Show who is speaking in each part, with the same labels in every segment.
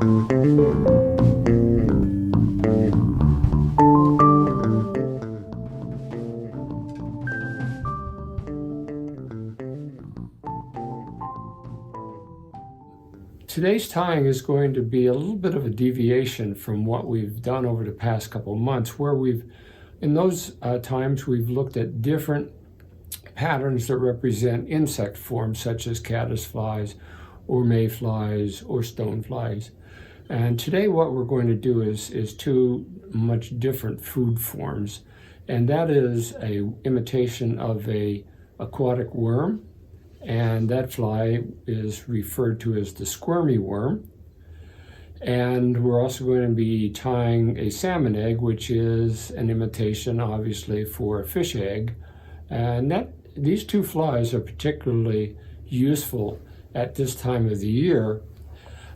Speaker 1: Today's tying is going to be a little bit of a deviation from what we've done over the past couple of months, where in those times, we've looked at different patterns that represent insect forms, such as caddisflies or mayflies or stoneflies. And today what we're going to do is two much different food forms, and that is a imitation of a aquatic worm, and that fly is referred to as the squirmy worm. And we're also going to be tying a salmon egg, which is an imitation, obviously, for a fish egg. And these two flies are particularly useful at this time of the year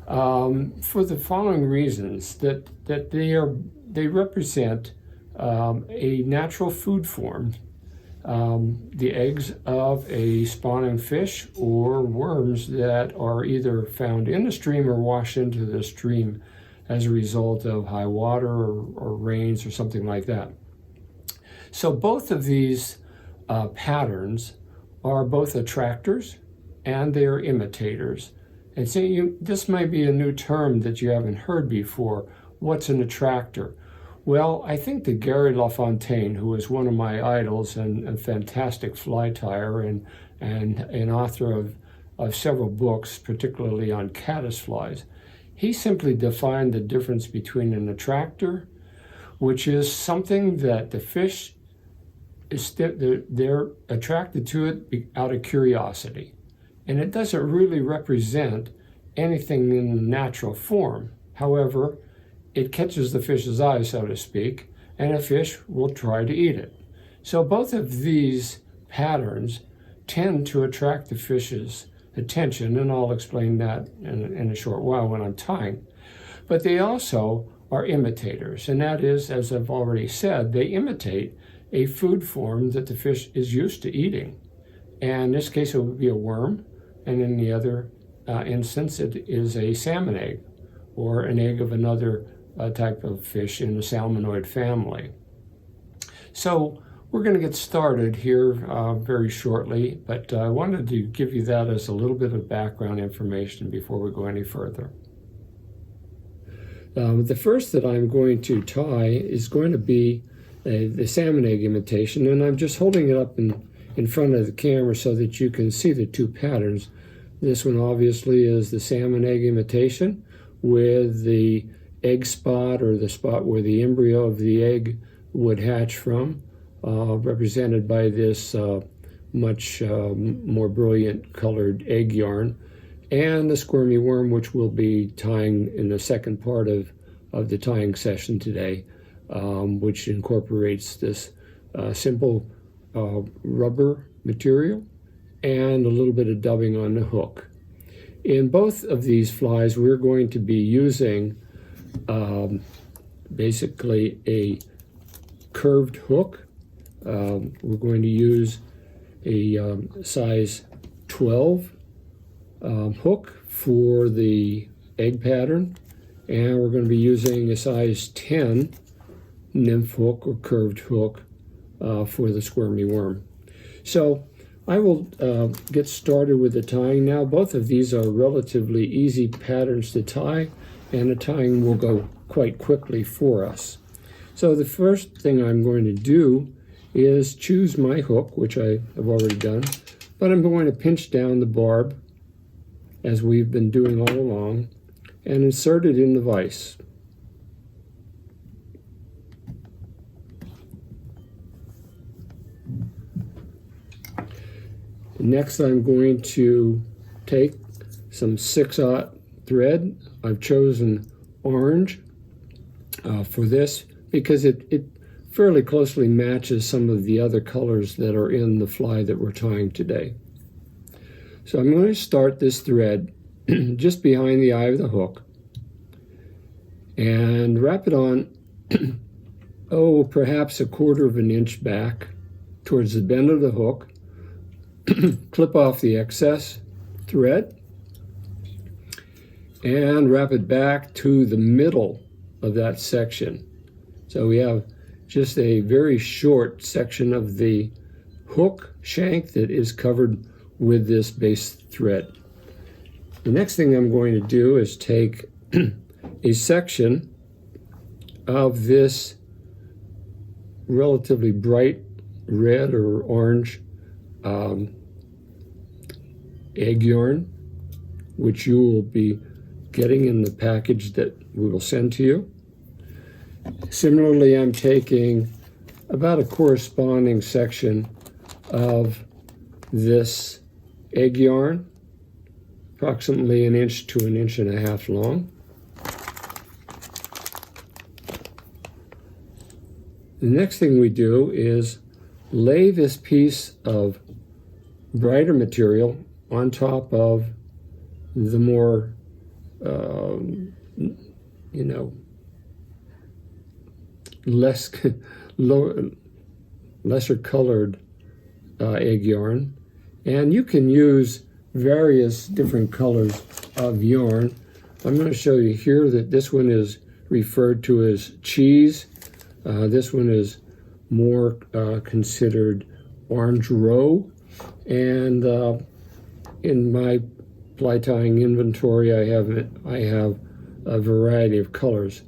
Speaker 1: for the following reasons: that they represent a natural food form. The eggs of a spawning fish or worms that are either found in the stream or wash into the stream as a result of high water or rains or something like that. So both of these patterns are both attractors and they are imitators. And so this might be a new term that you haven't heard before. What's an attractor? Well, I think that Gary LaFontaine, who is one of my idols and fantastic fly tyer and an author of several books, particularly on caddisflies, he simply defined the difference between an attractor, which is something that the fish they're attracted to it out of curiosity, and it doesn't really represent anything in natural form. However, it catches the fish's eye, so to speak, and a fish will try to eat it. So both of these patterns tend to attract the fish's attention, and I'll explain that in a short while when I'm tying. But they also are imitators, and that is, as I've already said, they imitate a food form that the fish is used to eating. And in this case, it would be a worm, and in the other instance, it is a salmon egg, or an egg of another type of fish in the salmonoid family. So we're going to get started here very shortly, but I wanted to give you that as a little bit of background information before we go any further. The first that I'm going to tie is going to be the salmon egg imitation, and I'm just holding it up in front of the camera so that you can see the two patterns. This one obviously is the salmon egg imitation with the egg spot, or the spot where the embryo of the egg would hatch from, represented by this much more brilliant colored egg yarn, and the squirmy worm, which we'll be tying in the second part of the tying session today, which incorporates this simple rubber material and a little bit of dubbing on the hook. In both of these flies, we're going to be using basically a curved hook. We're going to use a size 12 hook for the egg pattern, and we're going to be using a size 10 nymph hook or curved hook for the squirmy worm. So I will get started with the tying now. Both of these are relatively easy patterns to tie, and the tying will go quite quickly for us. So the first thing I'm going to do is choose my hook, which I have already done, but I'm going to pinch down the barb, as we've been doing all along, and insert it in the vise. Next, I'm going to take some 6/0 thread. I've chosen orange for this because it fairly closely matches some of the other colors that are in the fly that we're tying today. So I'm going to start this thread just behind the eye of the hook and wrap it on, perhaps 1/4 of an inch back towards the bend of the hook. Clip off the excess thread, and wrap it back to the middle of that section. So we have just a very short section of the hook shank that is covered with this base thread. The next thing I'm going to do is take a section of this relatively bright red or orange egg yarn, which you will be getting in the package that we will send to you. Similarly, I'm taking about a corresponding section of this egg yarn, approximately 1 inch to 1.5 inches long. The next thing we do is lay this piece of brighter material on top of the more, lesser colored egg yarn. And you can use various different colors of yarn. I'm going to show you here that this one is referred to as cheese. This one is more considered orange roe. And in my ply tying inventory, I have a variety of colors.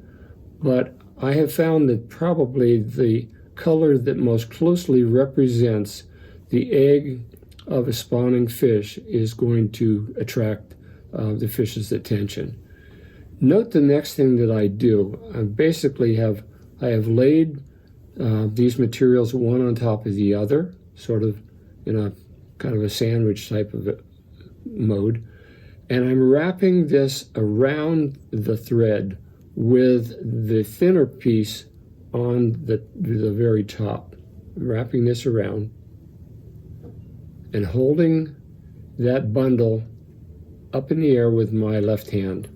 Speaker 1: But I have found that probably the color that most closely represents the egg of a spawning fish is going to attract the fish's attention. Note the next thing that I do. I have laid these materials one on top of the other, sort of in a kind of a sandwich type of mode, and I'm wrapping this around the thread with the thinner piece on the very top. I'm wrapping this around and holding that bundle up in the air with my left hand.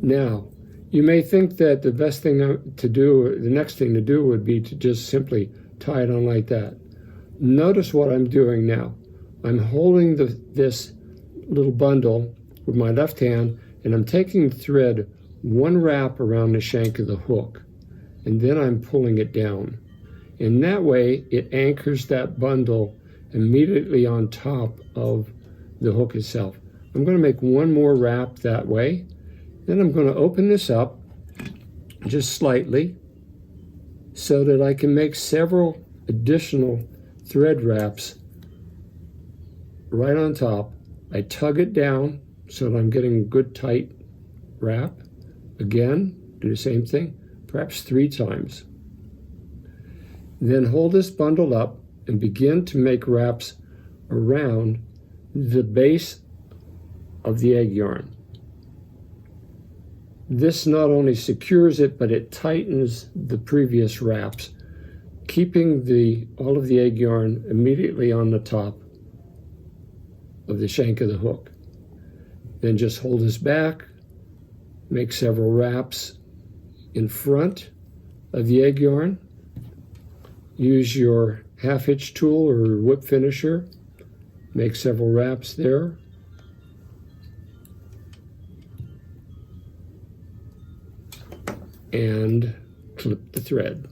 Speaker 1: Now, you may think that the best thing to do, the next thing to do would be to just simply tie it on like that. Notice what I'm doing now. I'm holding this little bundle with my left hand, and I'm taking the thread one wrap around the shank of the hook, and then I'm pulling it down. In that way, it anchors that bundle immediately on top of the hook itself. I'm going to make one more wrap that way. Then I'm going to open this up just slightly so that I can make several additional thread wraps right on top. I tug it down so that I'm getting a good tight wrap. Again, do the same thing, perhaps 3 times. Then hold this bundle up and begin to make wraps around the base of the egg yarn. This not only secures it, but it tightens the previous wraps, keeping all of the egg yarn immediately on the top of the shank of the hook. Then just hold this back, make several wraps in front of the egg yarn. Use your half-hitch tool or whip finisher, make several wraps there. And clip the thread.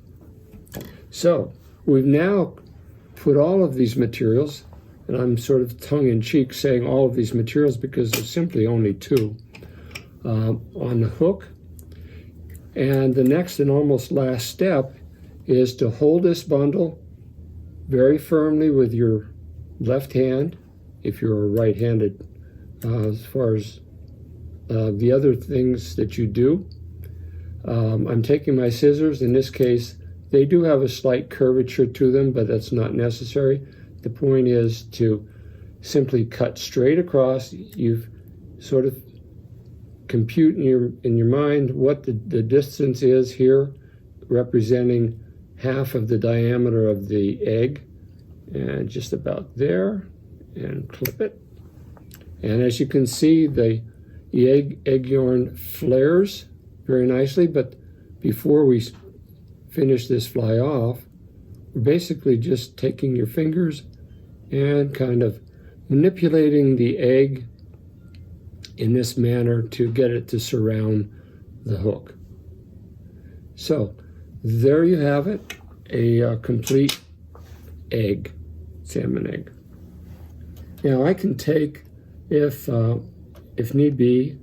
Speaker 1: So we've now put all of these materials, and I'm sort of tongue-in-cheek saying all of these materials because there's simply only 2, on the hook. And the next and almost last step is to hold this bundle very firmly with your left hand, if you're right-handed, as far as the other things that you do. I'm taking my scissors. In this case, they do have a slight curvature to them, but that's not necessary. The point is to simply cut straight across. You've sort of compute in your mind what the distance is here, representing half of the diameter of the egg, and just about there, and clip it. And as you can see, the egg yarn flares very nicely, but before we finish this fly off, we're basically just taking your fingers and kind of manipulating the egg in this manner to get it to surround the hook. So there you have it, a complete egg, salmon egg. Now I can take, if need be,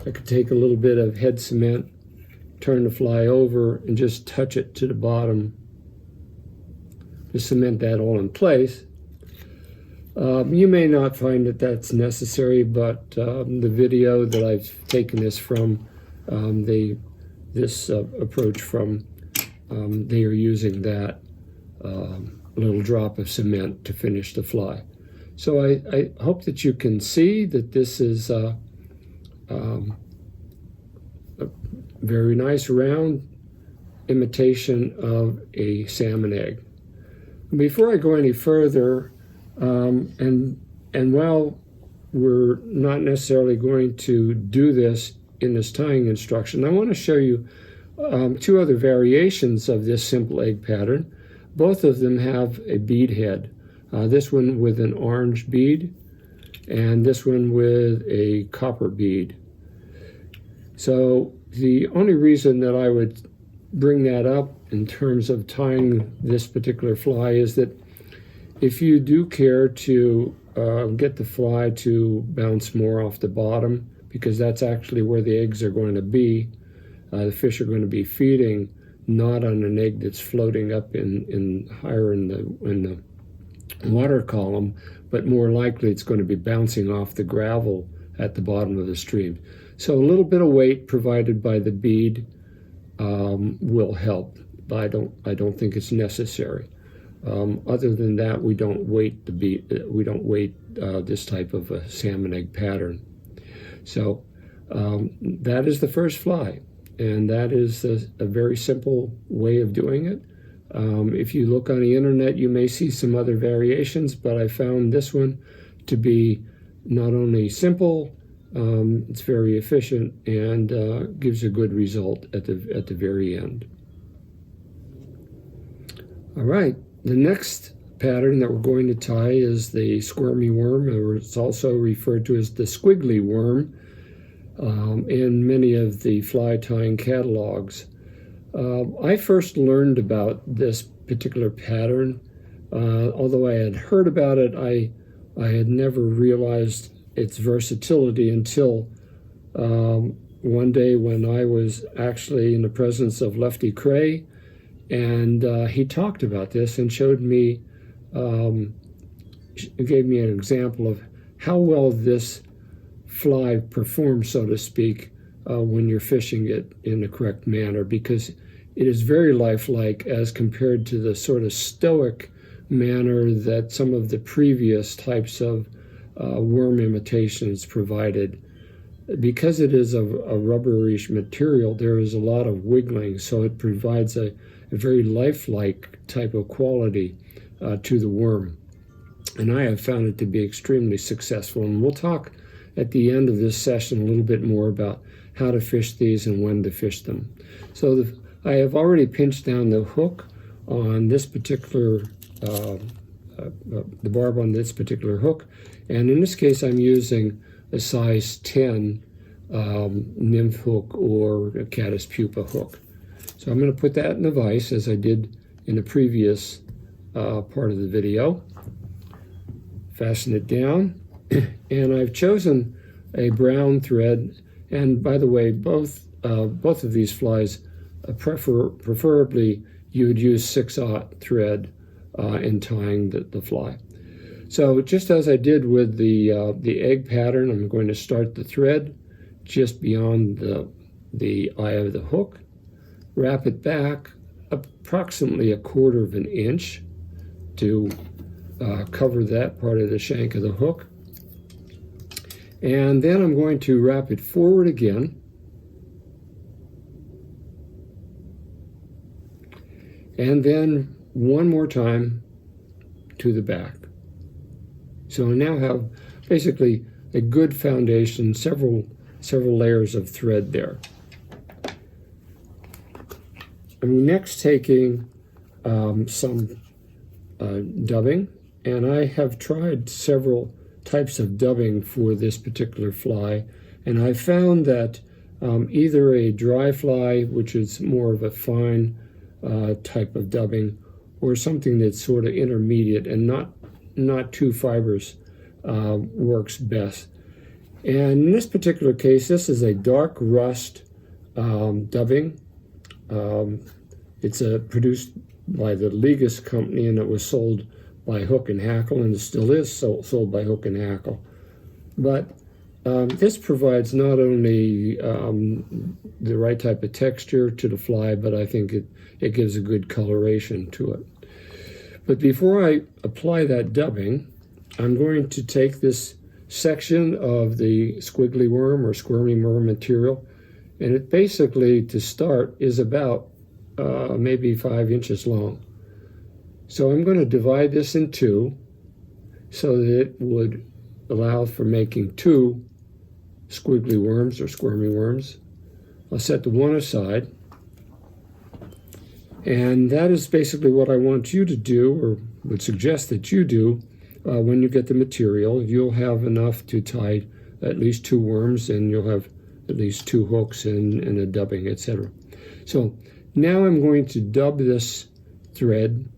Speaker 1: I could take a little bit of head cement, turn the fly over, and just touch it to the bottom to cement that all in place. You may not find that that's necessary, but the video that I've taken this from, this approach from, they are using that little drop of cement to finish the fly. So I hope that you can see that this is a very nice round imitation of a salmon egg. Before I go any further, and while we're not necessarily going to do this in this tying instruction, I want to show you two other variations of this simple egg pattern. Both of them have a bead head. This one with an orange bead, and this one with a copper bead. So the only reason that I would bring that up in terms of tying this particular fly is that if you do care to get the fly to bounce more off the bottom, because that's actually where the eggs are going to be, the fish are going to be feeding not on an egg that's floating up in higher in the water column, but more likely it's going to be bouncing off the gravel at the bottom of the stream. So a little bit of weight provided by the bead will help, but I don't think it's necessary. Other than that, we don't weight the bead. We don't weight this type of a salmon egg pattern. So that is the first fly, and that is a very simple way of doing it. If you look on the internet, you may see some other variations, but I found this one to be not only simple, it's very efficient, and gives a good result at the very end. All right, the next pattern that we're going to tie is the squirmy worm, or it's also referred to as the squiggly worm in many of the fly tying catalogs. I first learned about this particular pattern, although I had heard about it, I had never realized its versatility until one day when I was actually in the presence of Lefty Cray, and he talked about this and showed me, gave me an example of how well this fly performs, so to speak, when you're fishing it in the correct manner, because it is very lifelike as compared to the sort of stoic manner that some of the previous types of worm imitations provided. Because it is a rubberish material, there is a lot of wiggling, so it provides a very lifelike type of quality to the worm. And I have found it to be extremely successful. And we'll talk at the end of this session a little bit more about how to fish these and when to fish them. So I have already pinched down the hook on this particular, the barb on this particular hook. And in this case, I'm using a size 10 nymph hook or a caddis pupa hook. So I'm going to put that in the vise as I did in the previous part of the video. Fasten it down. And I've chosen a brown thread. And by the way, both of these flies, preferably you would use 6/0 thread in tying the fly. So just as I did with the egg pattern, I'm going to start the thread just beyond the eye of the hook, wrap it back approximately 1/4 of an inch to cover that part of the shank of the hook. And then I'm going to wrap it forward again. And then one more time to the back. So I now have basically a good foundation, several layers of thread there. I'm next taking some dubbing, and I have tried several types of dubbing for this particular fly, And I found that either a dry fly, which is more of a fine type of dubbing, or something that's sort of intermediate and not too fibrous works best. And in this particular case, this is a dark rust dubbing. It's produced by the Ligas company, and it was sold by Hook and Hackle, and it still is sold by Hook and Hackle. But this provides not only the right type of texture to the fly, but I think it gives a good coloration to it. But before I apply that dubbing, I'm going to take this section of the squiggly worm or squirmy worm material, and it basically, to start, is about maybe 5 inches long. So I'm going to divide this in two so that it would allow for making 2 squiggly worms or squirmy worms. I'll set the one aside, and that is basically what I want you to do, or would suggest that you do. When you get the material, you'll have enough to tie at least 2 worms, and you'll have at least 2 hooks and a dubbing, etc. So now I'm going to dub this thread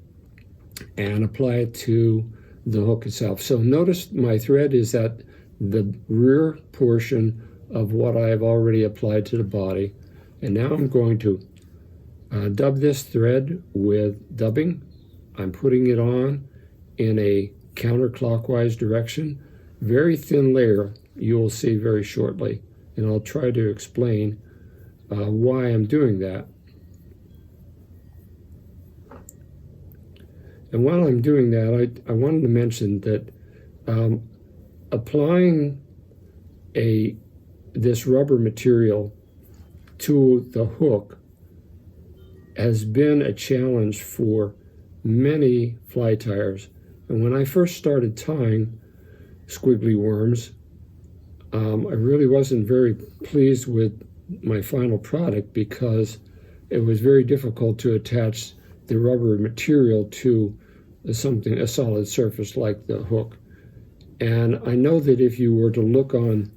Speaker 1: and apply it to the hook itself. So notice my thread is at the rear portion of what I have already applied to the body. And now I'm going to dub this thread with dubbing. I'm putting it on in a counterclockwise direction. Very thin layer, you will see very shortly. And I'll try to explain why I'm doing that. And while I'm doing that, I wanted to mention that applying this rubber material to the hook has been a challenge for many fly tyers. And when I first started tying squiggly worms, I really wasn't very pleased with my final product because it was very difficult to attach the rubber material to a solid surface like the hook. And I know that if you were to look on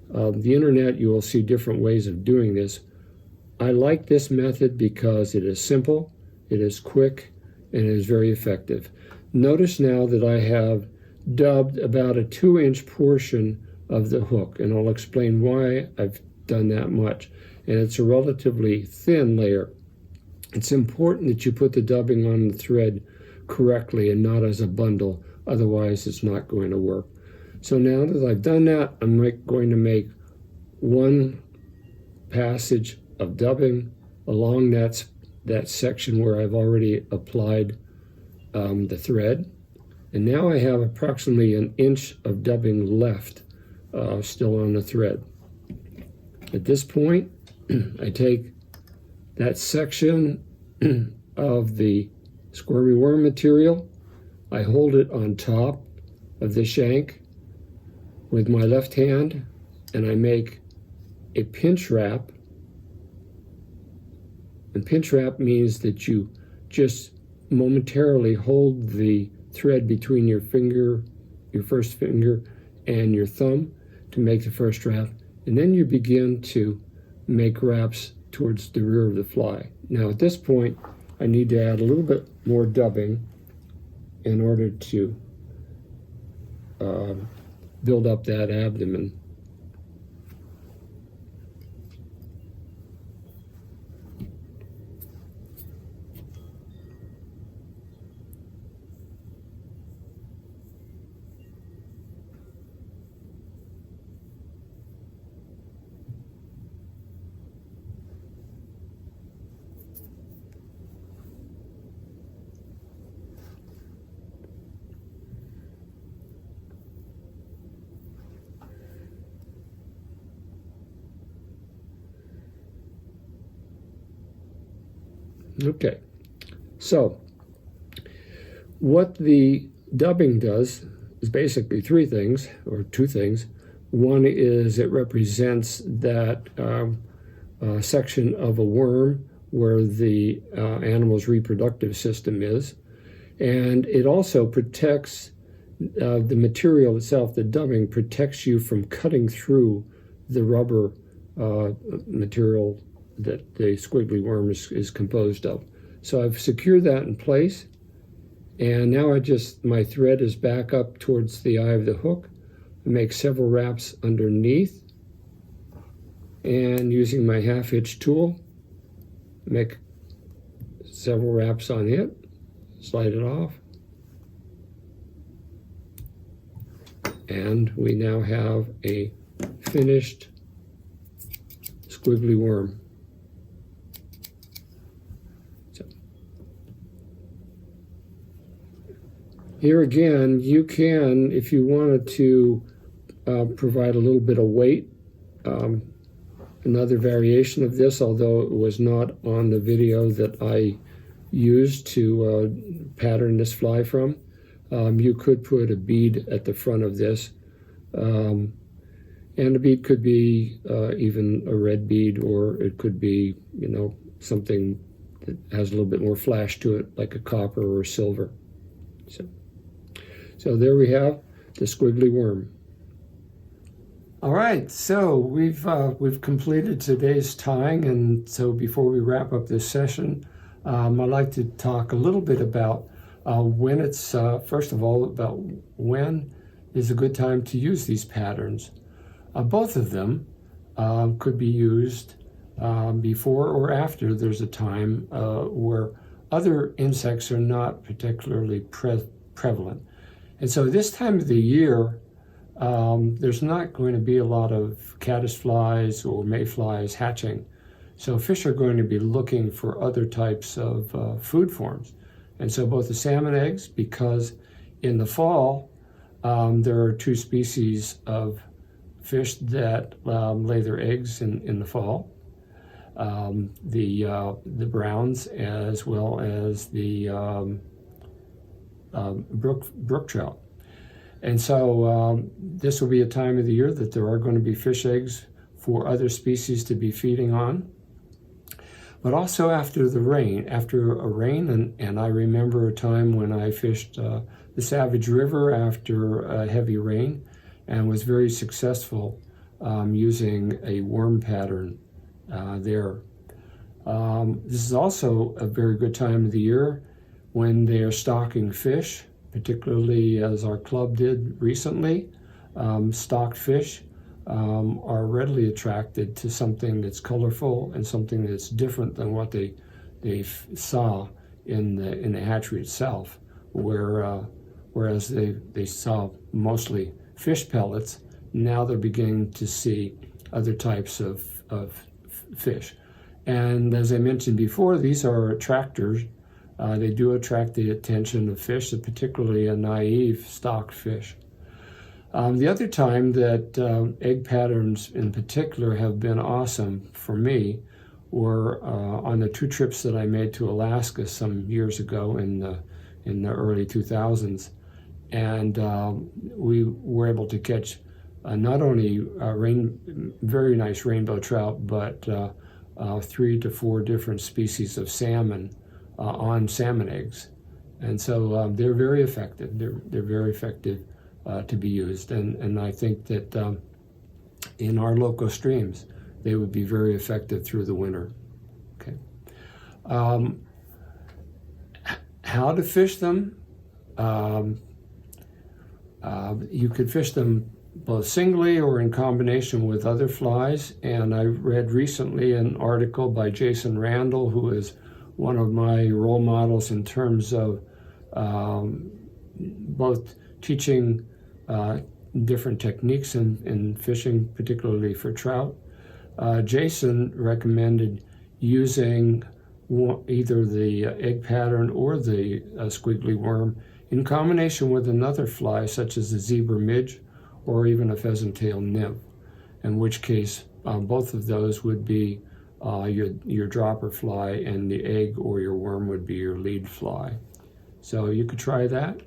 Speaker 1: the internet, you will see different ways of doing this. I like this method because it is simple, it is quick, and it is very effective. Notice now that I have dubbed about a 2-inch portion of the hook, and I'll explain why I've done that much. And it's a relatively thin layer. It's important that you put the dubbing on the thread correctly and not as a bundle, otherwise it's not going to work. So now that I've done that, I'm going to make one passage of dubbing along that section where I've already applied the thread. And now I have approximately 1 inch of dubbing left still on the thread. At this point, I take that section of the squirmy worm material, I hold it on top of the shank with my left hand, and I make a pinch wrap. And pinch wrap means that you just momentarily hold the thread between your first finger and your thumb to make the first wrap, and then you begin to make wraps towards the rear of the fly. Now at this point, I need to add a little bit more dubbing in order to build up that abdomen. Okay, so what the dubbing does is basically 3 things, or 2 things. One is it represents that section of a worm where the animal's reproductive system is, and it also protects the material itself. The dubbing protects you from cutting through the rubber material that the squiggly worm is composed of. So I've secured that in place, and now my thread is back up towards the eye of the hook. I make several wraps underneath, and using my half-hitch tool, make several wraps on it, slide it off, and we now have a finished squiggly worm. So, here again, you can, if you wanted to provide a little bit of weight, another variation of this, although it was not on the video that I used to pattern this fly from, you could put a bead at the front of this. And a bead could be even a red bead, or it could be, something that has a little bit more flash to it, like a copper or silver. So there we have the squiggly worm. All right, so we've completed today's tying, and so before we wrap up this session, I'd like to talk a little bit about when it's, first of all, about when is a good time to use these patterns. Both of them could be used before or after there's a time where other insects are not particularly prevalent. And so this time of the year, there's not going to be a lot of caddisflies or mayflies hatching. So fish are going to be looking for other types of food forms. And so both the salmon eggs, because in the fall, there are two species of fish that lay their eggs in the fall, the browns as well as the brook trout. And so this will be a time of the year that there are going to be fish eggs for other species to be feeding on. But also after a rain, and I remember a time when I fished the Savage River after a heavy rain and was very successful using a worm pattern there. This is also a very good time of the year when they are stocking fish, particularly as our club did recently. Stocked fish are readily attracted to something that's colorful and something that's different than what they saw in the hatchery itself, whereas they saw mostly fish pellets. Now they're beginning to see other types of fish. And as I mentioned before, these are attractors. They do attract the attention of fish, particularly a naive stocked fish. The other time that egg patterns in particular have been awesome for me were on the two trips that I made to Alaska some years ago in the early 2000s. And we were able to catch not only very nice rainbow trout, but 3 to 4 different species of salmon on salmon eggs. And so they're very effective. They're very effective to be used. And I think that in our local streams, they would be very effective through the winter. Okay. How to fish them? You could fish them both singly or in combination with other flies. And I read recently an article by Jason Randall, who is one of my role models in terms of both teaching different techniques in fishing, particularly for trout. Jason recommended using either the egg pattern or the squiggly worm in combination with another fly, such as the zebra midge or even a pheasant tail nymph, in which case both of those would be your dropper fly, and the egg or your worm would be your lead fly. So you could try that.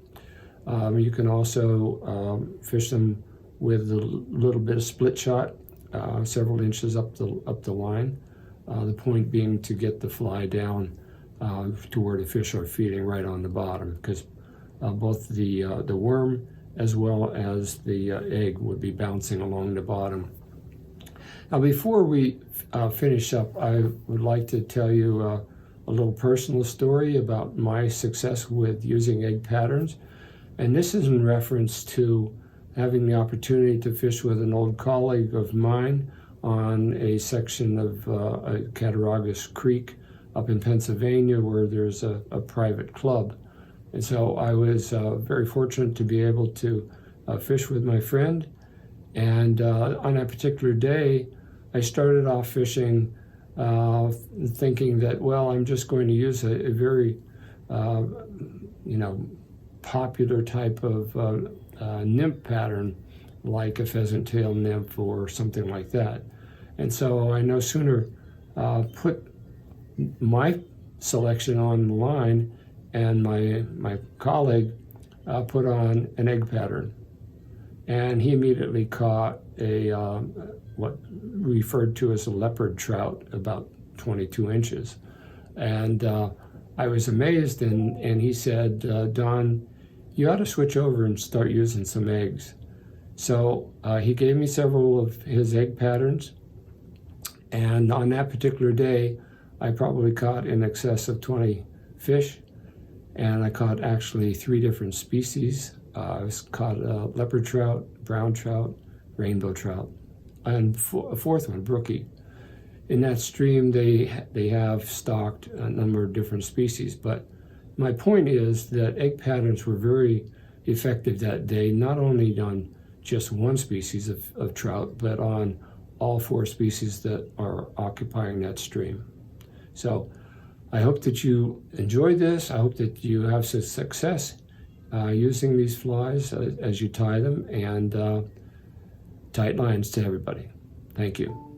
Speaker 1: You can also fish them with a little bit of split shot, several inches up the line. The point being to get the fly down to where the fish are feeding right on the bottom, because both the worm as well as the egg would be bouncing along the bottom. Now, before we finish up, I would like to tell you a little personal story about my success with using egg patterns. And this is in reference to having the opportunity to fish with an old colleague of mine on a section of Cattaraugus Creek up in Pennsylvania where there's a private club. And so I was very fortunate to be able to fish with my friend. And on that particular day, I started off fishing thinking that, well, I'm just going to use a very, popular type of nymph pattern, like a pheasant tail nymph or something like that. And so I no sooner put my selection on the line, and my colleague put on an egg pattern. And he immediately caught a what referred to as a leopard trout, about 22 inches. And I was amazed, and he said, Don, you ought to switch over and start using some eggs. So he gave me several of his egg patterns, and on that particular day, I probably caught in excess of 20 fish, and I caught actually 3 different species. I caught a leopard trout, brown trout, rainbow trout, and a fourth one, brookie. In that stream, they have stocked a number of different species, but my point is that egg patterns were very effective that day, not only on just one species of trout, but on all 4 species that are occupying that stream. So I hope that you enjoyed this. I hope that you have some success using these flies as you tie them, and tight lines to everybody. Thank you.